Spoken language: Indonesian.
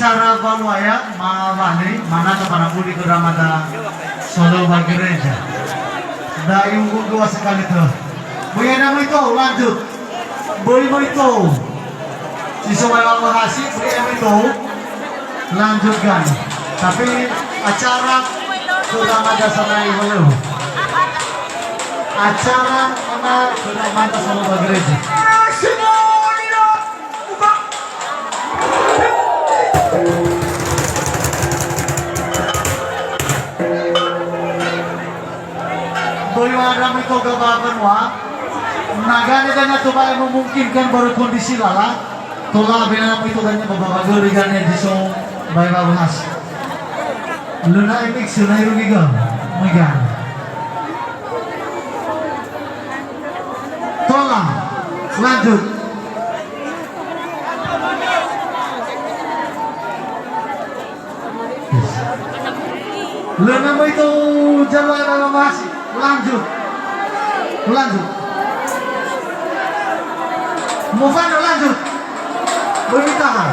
acara balwaya mawahni mana ke para budi ke ramada solo bagi gereja dah yung dua sekali tuh buya na mo ito lanjut boy mo ito si Sumay Mahasi buya mo ito lanjutkan tapi acara ke ramada sanay walo acara mana ke ramada solo bagi gereja Ramai kau gabakan wa nagani kanya tu kaya memungkinkan baru kondisi lala tola bina itu kanya bapak gori kanya di so bayi bahas luna ini sunai rugi ga megan tola lanjut luna itu jalan masih lanjut Mufano lanjut beritahan